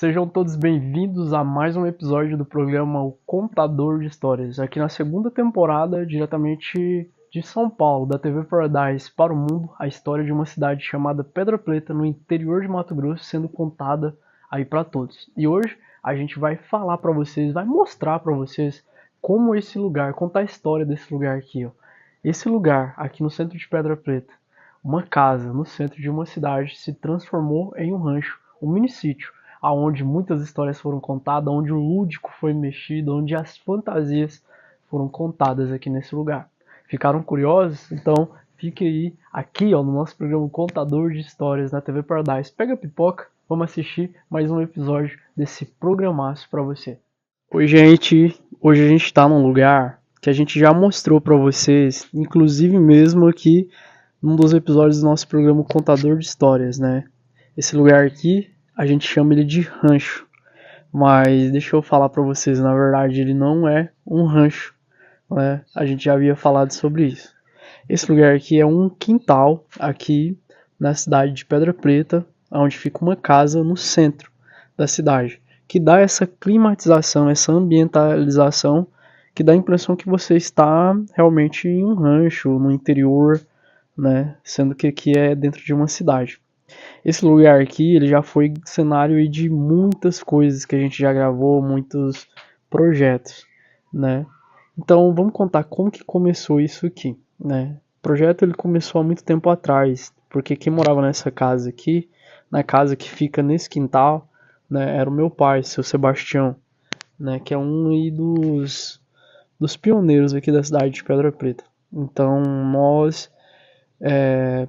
Sejam todos bem-vindos a mais um episódio do programa O Contador de Histórias, aqui na segunda temporada, diretamente de São Paulo, da TV Paradise para o mundo, a história de uma cidade chamada Pedra Preta, no interior de Mato Grosso, sendo contada aí para todos. E hoje a gente vai falar para vocês, vai mostrar para vocês como esse lugar, contar a história desse lugar aqui, ó. Esse lugar, aqui no centro de Pedra Preta, uma casa no centro de uma cidade, se transformou em um rancho, um mini-sítio, onde muitas histórias foram contadas, onde o lúdico foi mexido, onde as fantasias foram contadas aqui nesse lugar. Ficaram curiosos? Então fique aí, aqui ó, no nosso programa Contador de Histórias na TV Paradise. Pega a pipoca, vamos assistir mais um episódio desse programaço para você. Oi gente, hoje a gente está num lugar que a gente já mostrou para vocês, inclusive mesmo aqui num dos episódios do nosso programa Contador de Histórias, né? Esse lugar aqui a gente chama ele de rancho, mas deixa eu falar para vocês, na verdade ele não é um rancho, né? A gente já havia falado sobre isso. Esse lugar aqui é um quintal aqui na cidade de Pedra Preta, onde fica uma casa no centro da cidade, que dá essa climatização, essa ambientalização, que dá a impressão que você está realmente em um rancho, no interior, né? Sendo que aqui é dentro de uma cidade. Esse lugar aqui, ele já foi cenário de muitas coisas que a gente já gravou, muitos projetos, né? Então, vamos contar como que começou isso aqui, né? O projeto ele começou há muito tempo atrás, porque quem morava nessa casa aqui, na casa que fica nesse quintal, né, era o meu pai, seu Sebastião, né, que é um aí dos pioneiros aqui da cidade de Pedra Preta. Então, nós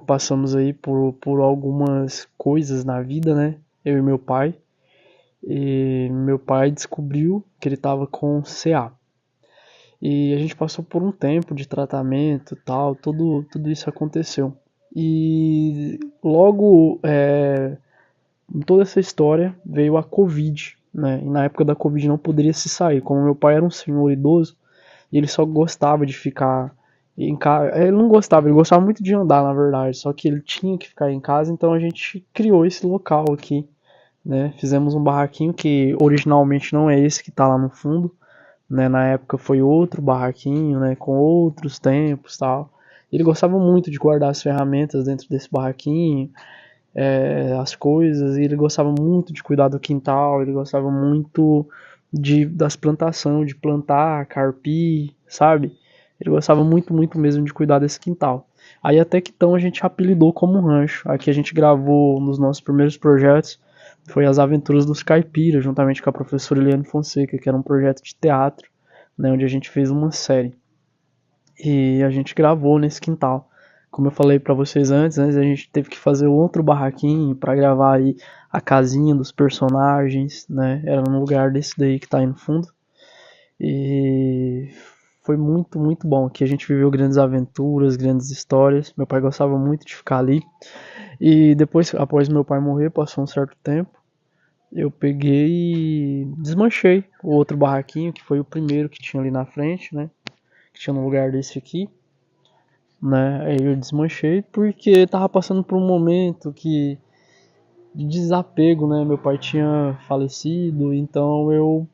passamos aí por algumas coisas na vida, né? Eu e meu pai. E meu pai descobriu que ele estava com CA. E a gente passou por um tempo de tratamento e tal, tudo isso aconteceu. E logo, em toda essa história, veio a Covid, né? E na época da Covid não poderia se sair. Como meu pai era um senhor idoso, e ele só gostava de ficar em casa. Ele não gostava, ele gostava muito de andar, na verdade, só que ele tinha que ficar em casa, então a gente criou esse local aqui, né? Fizemos um barraquinho que originalmente não é esse que tá lá no fundo, né? Na época foi outro barraquinho, né? Com outros tempos, tal. Ele gostava muito de guardar as ferramentas dentro desse barraquinho, as coisas, e ele gostava muito de cuidar do quintal, ele gostava muito das plantações, de plantar, carpir, sabe? Ele gostava muito, muito mesmo de cuidar desse quintal. Aí até que então a gente apelidou como rancho. Aqui a gente gravou nos nossos primeiros projetos, foi As Aventuras dos Caipiras, juntamente com a professora Eliane Fonseca, que era um projeto de teatro, né, onde a gente fez uma série. E a gente gravou nesse quintal. Como eu falei para vocês antes, a gente teve que fazer outro barraquinho para gravar aí a casinha dos personagens, né? Era no lugar desse daí que tá aí no fundo. E foi muito, muito bom. Aqui a gente viveu grandes aventuras, grandes histórias. Meu pai gostava muito de ficar ali. E depois, após meu pai morrer, passou um certo tempo, eu peguei e desmanchei o outro barraquinho, que foi o primeiro que tinha ali na frente, né? Que tinha no lugar desse aqui, né? Aí eu desmanchei porque tava passando por um momento de desapego, né? Meu pai tinha falecido, então eu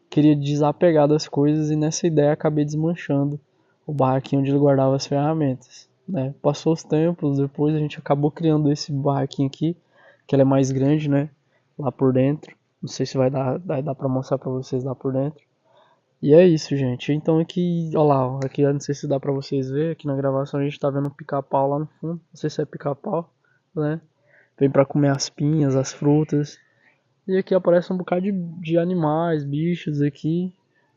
queria desapegar das coisas e nessa ideia acabei desmanchando o barraquinho onde ele guardava as ferramentas, né? Passou os tempos, depois a gente acabou criando esse barraquinho aqui, que ele é mais grande, né? Lá por dentro. Não sei se vai dar pra mostrar pra vocês lá por dentro. E é isso, gente. Então aqui, ó lá, ó, aqui eu não sei se dá pra vocês verem, aqui na gravação a gente tá vendo um pica-pau lá no fundo. Não sei se é pica-pau, né? Vem pra comer as pinhas, as frutas. E aqui aparece um bocado de animais, bichos aqui,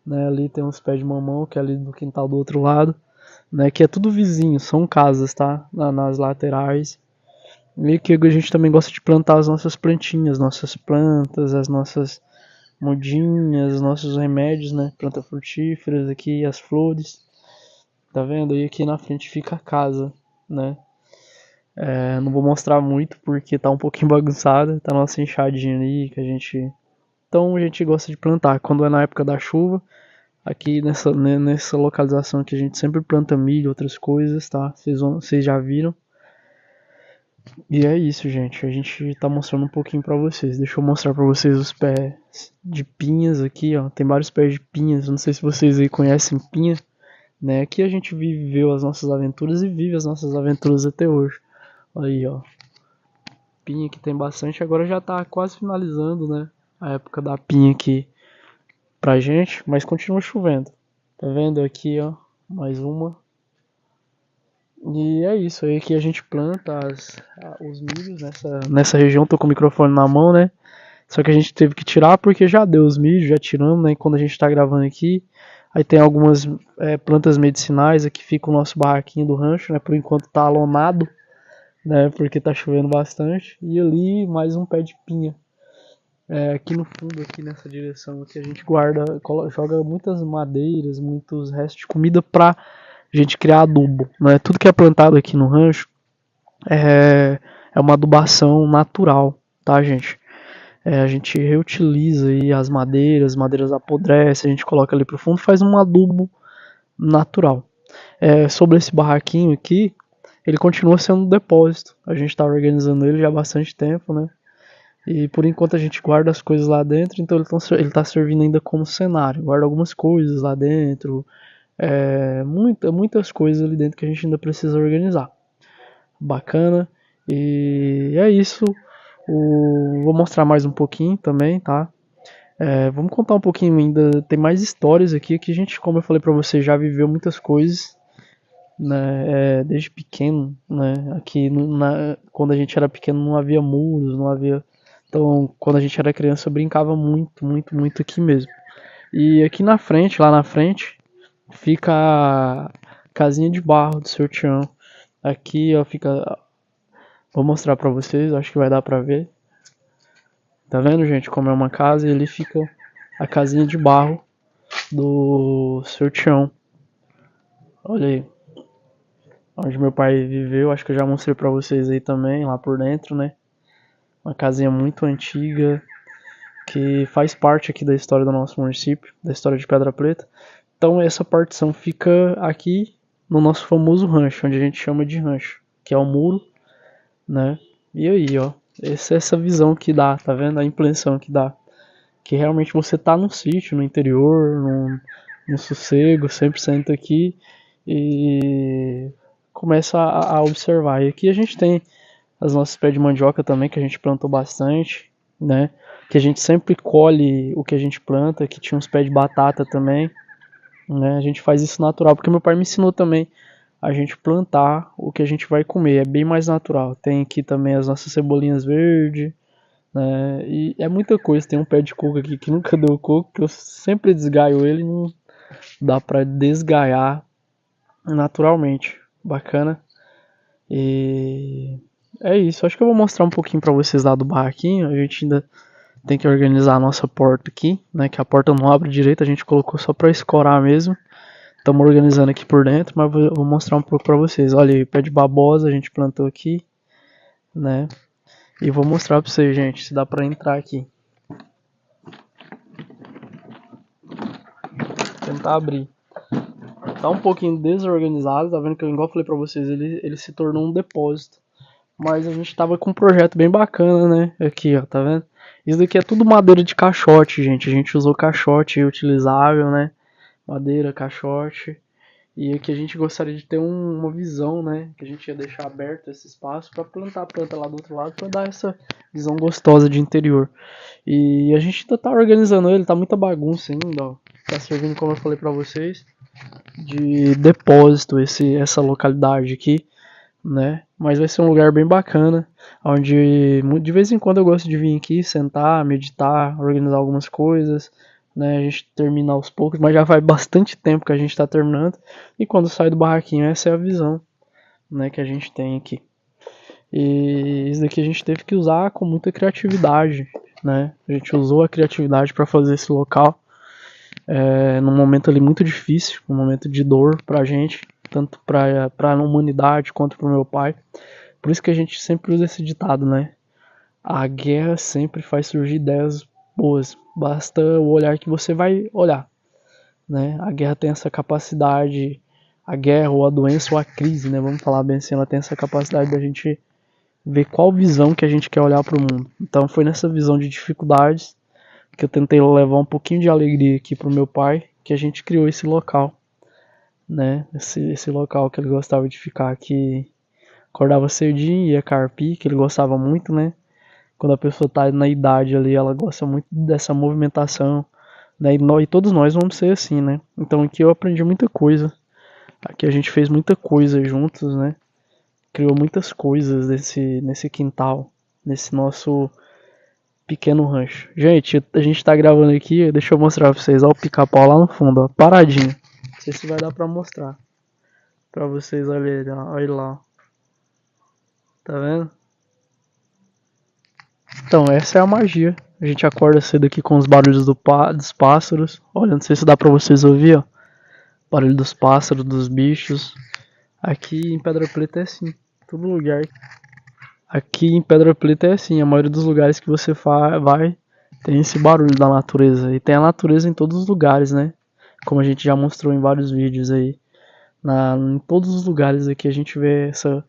né? Ali tem uns pés de mamão, que é ali no quintal do outro lado, né? Que é tudo vizinho, são casas, tá? Nas laterais. E aqui a gente também gosta de plantar as nossas plantinhas, nossas plantas, as nossas mudinhas, nossos remédios, né? Plantas frutíferas aqui, as flores. Tá vendo? E aqui na frente fica a casa, né? Não vou mostrar muito porque tá um pouquinho bagunçada. Tá a nossa enxadinha ali que a gente... Então a gente gosta de plantar. Quando é na época da chuva, aqui nessa localização aqui a gente sempre planta milho, outras coisas, tá? Vocês já viram. E é isso, gente. A gente tá mostrando um pouquinho pra vocês. Deixa eu mostrar pra vocês os pés de pinhas aqui, ó. Tem vários pés de pinhas. Não sei se vocês aí conhecem pinha, né? Aqui a gente viveu as nossas aventuras e vive as nossas aventuras até hoje. Aí, ó. Pinha que tem bastante. Agora já tá quase finalizando, né? A época da pinha aqui pra gente. Mas continua chovendo. Tá vendo aqui, ó? Mais uma. E é isso, aí que a gente planta os milhos nessa região. Tô com o microfone na mão, né? Só que a gente teve que tirar porque já deu os milhos, já tiramos, né? Quando a gente tá gravando aqui. Aí tem algumas plantas medicinais, aqui fica o nosso barraquinho do rancho, né? Por enquanto tá alonado, né? Porque tá chovendo bastante. E ali mais um pé de pinha. Aqui no fundo, aqui nessa direção, aqui a gente guarda, joga muitas madeiras, muitos restos de comida pra gente criar adubo, né? Tudo que é plantado aqui no rancho é uma adubação natural, tá, gente? A gente reutiliza aí as madeiras apodrecem, a gente coloca ali pro fundo, faz um adubo natural. Sobre esse barraquinho aqui, ele continua sendo um depósito. A gente tá organizando ele já há bastante tempo, né? E por enquanto a gente guarda as coisas lá dentro, então ele tá servindo ainda como cenário. Guarda algumas coisas lá dentro, muitas coisas ali dentro que a gente ainda precisa organizar. Bacana. E é isso. Vou mostrar mais um pouquinho também, tá? Vamos contar um pouquinho ainda. Tem mais histórias aqui que a gente, como eu falei pra você, já viveu muitas coisas, né? Desde pequeno, né? Aqui quando a gente era pequeno não havia muros, não havia. Então, quando a gente era criança, eu brincava muito, muito, muito aqui mesmo. E aqui na frente, lá na frente, fica a casinha de barro do seu Tião. Aqui, ó, fica. Vou mostrar pra vocês, acho que vai dar pra ver. Tá vendo, gente, como é uma casa e ali fica a casinha de barro do seu Tião. Olha aí. Onde meu pai viveu, acho que eu já mostrei pra vocês aí também, lá por dentro, né? Uma casinha muito antiga, que faz parte aqui da história do nosso município, da história de Pedra Preta. Então essa partição fica aqui no nosso famoso rancho, onde a gente chama de rancho, que é o muro, né? E aí, ó, essa visão que dá, tá vendo? A impressão que dá. Que realmente você tá num sítio, no interior, num sossego, 100% aqui, e começa a observar. E aqui a gente tem as nossas pés de mandioca também, que a gente plantou bastante, né? Que a gente sempre colhe o que a gente planta, que tinha uns pés de batata também, né? A gente faz isso natural, porque meu pai me ensinou também a gente plantar o que a gente vai comer, é bem mais natural. Tem aqui também as nossas cebolinhas verdes, né? E é muita coisa, tem um pé de coco aqui que nunca deu coco, que eu sempre desgaio ele, não dá pra desgaiar naturalmente. Bacana. E é isso, acho que eu vou mostrar um pouquinho pra vocês lá do barraquinho. A gente ainda tem que organizar a nossa porta aqui, né? Que a porta não abre direito, a gente colocou só pra escorar mesmo. Estamos organizando aqui por dentro, mas vou mostrar um pouco pra vocês. Olha aí, pé de babosa a gente plantou aqui, né? E vou mostrar pra vocês, gente, se dá pra entrar aqui. Tentar abrir. Tá um pouquinho desorganizado, tá vendo que igual eu falei pra vocês, ele se tornou um depósito. Mas a gente tava com um projeto bem bacana, né? Aqui, ó, tá vendo? Isso daqui é tudo madeira de caixote, gente. A gente usou caixote reutilizável, né? Madeira, caixote. E aqui a gente gostaria de ter uma visão, né? Que a gente ia deixar aberto esse espaço para plantar a planta lá do outro lado, para dar essa visão gostosa de interior. E a gente ainda tá organizando ele, tá muita bagunça ainda, ó. Tá servindo, como eu falei para vocês, de depósito essa localidade aqui, né? Mas vai ser um lugar bem bacana, onde de vez em quando eu gosto de vir aqui, sentar, meditar, organizar algumas coisas, né? A gente termina aos poucos, mas já faz bastante tempo que a gente está terminando. E quando sai do barraquinho, essa é a visão, né, que a gente tem aqui. E isso daqui a gente teve que usar com muita criatividade, né? A gente usou a criatividade para fazer esse local num momento ali muito difícil, um momento de dor pra gente, tanto pra a humanidade quanto pro meu pai. Por isso que a gente sempre usa esse ditado, né? A guerra sempre faz surgir ideias boas, basta o olhar que você vai olhar, né? A guerra tem essa capacidade, a guerra ou a doença ou a crise, né? Vamos falar bem assim, ela tem essa capacidade da gente ver qual visão que a gente quer olhar para o mundo. Então foi nessa visão de dificuldades que eu tentei levar um pouquinho de alegria aqui pro meu pai, que a gente criou esse local, né? Esse local que ele gostava de ficar, que acordava cedinho, ia carpir, que ele gostava muito, né? Quando a pessoa tá na idade ali, ela gosta muito dessa movimentação, né? E todos nós vamos ser assim, né? Então aqui eu aprendi muita coisa. Aqui a gente fez muita coisa juntos, né? Criou muitas coisas nesse quintal, nesse nosso pequeno rancho. Gente, a gente tá gravando aqui, deixa eu mostrar pra vocês. Ó, o pica-pau lá no fundo, ó, paradinho. Não sei se vai dar pra mostrar pra vocês olharem, ó. Olha lá, ó. Tá vendo? Então, essa é a magia. A gente acorda cedo aqui com os barulhos dos pássaros. Olha, não sei se dá pra vocês ouvir, ó. Barulho dos pássaros, dos bichos. Aqui em Pedra Preta é assim. Todo lugar. Aqui em Pedra Preta é assim. A maioria dos lugares que você vai tem esse barulho da natureza. E tem a natureza em todos os lugares, né? Como a gente já mostrou em vários vídeos aí. Em todos os lugares aqui a gente vê essa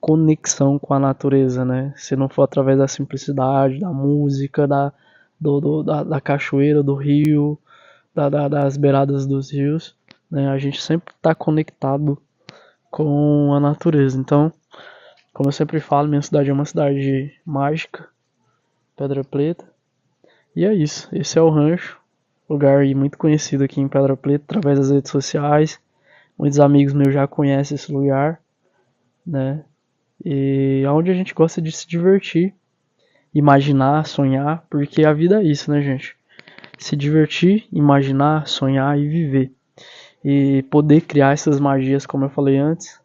conexão com a natureza, né? Se não for através da simplicidade, da música, da cachoeira, do rio, das beiradas dos rios, né? A gente sempre está conectado com a natureza. Então, como eu sempre falo, minha cidade é uma cidade mágica, Pedra Preta. E é isso. Esse é o rancho, lugar muito conhecido aqui em Pedra Preta através das redes sociais. Muitos amigos meus já conhecem esse lugar, né? E é onde a gente gosta de se divertir, imaginar, sonhar, porque a vida é isso, né, gente? Se divertir, imaginar, sonhar e viver. E poder criar essas magias, como eu falei antes,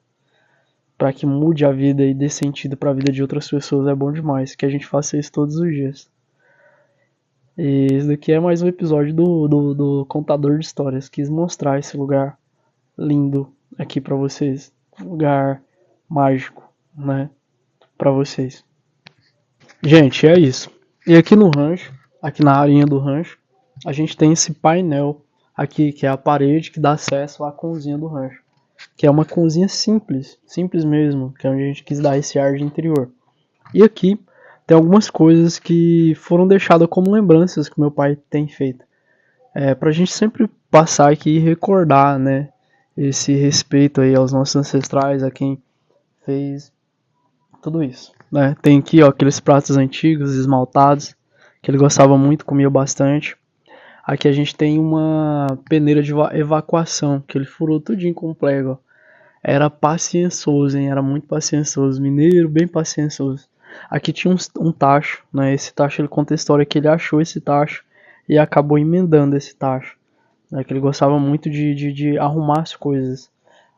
para que mude a vida e dê sentido para a vida de outras pessoas é bom demais. Que a gente faça isso todos os dias. E esse daqui é mais um episódio do Contador de Histórias. Quis mostrar esse lugar lindo aqui para vocês. Um lugar mágico, né? Para vocês. Gente, é isso. E aqui no rancho, aqui na arinha do rancho, a gente tem esse painel aqui, que é a parede que dá acesso à cozinha do rancho. Que é uma cozinha simples, simples mesmo, que é onde a gente quis dar esse ar de interior. E aqui tem algumas coisas que foram deixadas como lembranças que meu pai tem feito. Pra gente sempre passar aqui e recordar, né, esse respeito aí aos nossos ancestrais, a quem fez tudo isso, né? Tem aqui, ó, aqueles pratos antigos, esmaltados, que ele gostava muito, comia bastante. Aqui a gente tem uma peneira de evacuação, que ele furou tudinho com o prego. Era paciencioso, hein? Era muito paciencioso. Mineiro, bem paciencioso. Aqui tinha um tacho, né? Esse tacho, ele conta a história que ele achou esse tacho e acabou emendando esse tacho, né? Que ele gostava muito de arrumar as coisas.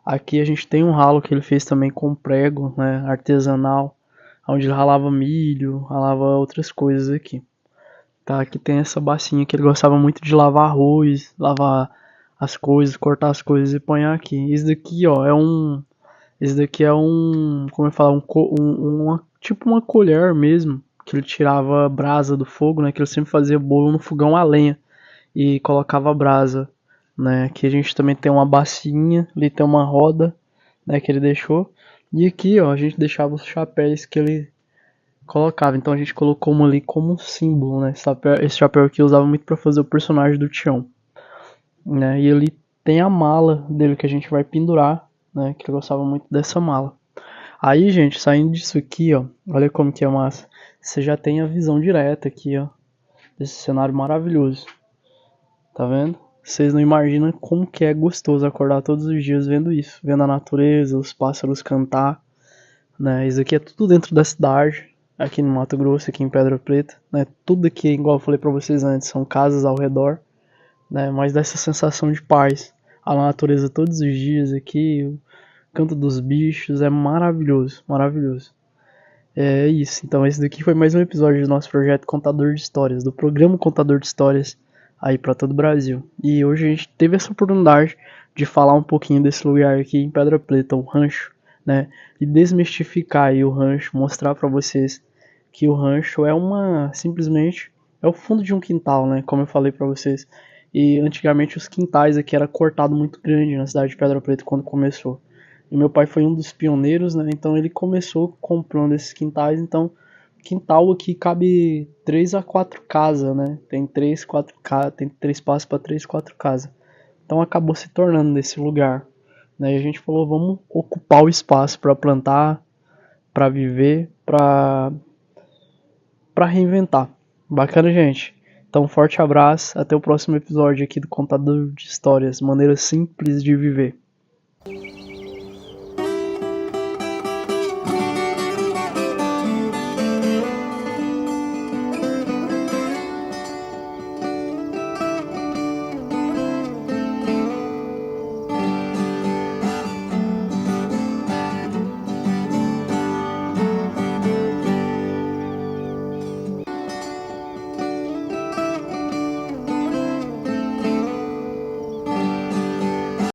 Aqui a gente tem um ralo que ele fez também com prego, né? Artesanal, onde ele ralava milho, ralava outras coisas aqui. Tá, aqui tem essa bacinha que ele gostava muito de lavar arroz, lavar as coisas, cortar as coisas e pôr aqui. Esse daqui, ó, esse daqui é como eu falo, tipo uma colher mesmo, que ele tirava a brasa do fogo, né, que ele sempre fazia bolo no fogão a lenha e colocava a brasa, né. Aqui a gente também tem uma bacinha, ali tem uma roda, né, que ele deixou. E aqui, ó, a gente deixava os chapéus que ele colocava. Então a gente colocou uma ali como um símbolo, né? Esse chapéu aqui eu usava muito para fazer o personagem do Tião, né? E ele tem a mala dele que a gente vai pendurar, né? Que eu gostava muito dessa mala. Aí, gente, saindo disso aqui, ó, olha como que é massa. Você já tem a visão direta aqui, ó, desse cenário maravilhoso. Tá vendo? Vocês não imaginam como que é gostoso acordar todos os dias vendo isso, vendo a natureza, os pássaros cantar, né? Isso aqui é tudo dentro da cidade, aqui no Mato Grosso, aqui em Pedra Preta, né? Tudo aqui, igual eu falei pra vocês antes, são casas ao redor, né? Mas dá essa sensação de paz. A natureza todos os dias aqui, o canto dos bichos, é maravilhoso, maravilhoso. É isso. Então esse daqui foi mais um episódio do nosso projeto Contador de Histórias, do programa Contador de Histórias aí para todo o Brasil. E hoje a gente teve essa oportunidade de falar um pouquinho desse lugar aqui em Pedra Preta, o rancho, né? E desmistificar aí o rancho, mostrar para vocês que o rancho é simplesmente é o fundo de um quintal, né? Como eu falei para vocês. E antigamente os quintais aqui era cortado muito grande na cidade de Pedra Preta quando começou. E meu pai foi um dos pioneiros, né? Então ele começou comprando esses quintais. Então, quintal aqui cabe 3 a 4 casas, né? Tem 3, 4 casas, tem 3 espaços para 3, 4 casas. Então acabou se tornando nesse lugar, né? E a gente falou, vamos ocupar o espaço para plantar, para viver, para reinventar. Bacana, gente. Então, um forte abraço, até o próximo episódio aqui do Contador de Histórias, maneira simples de viver.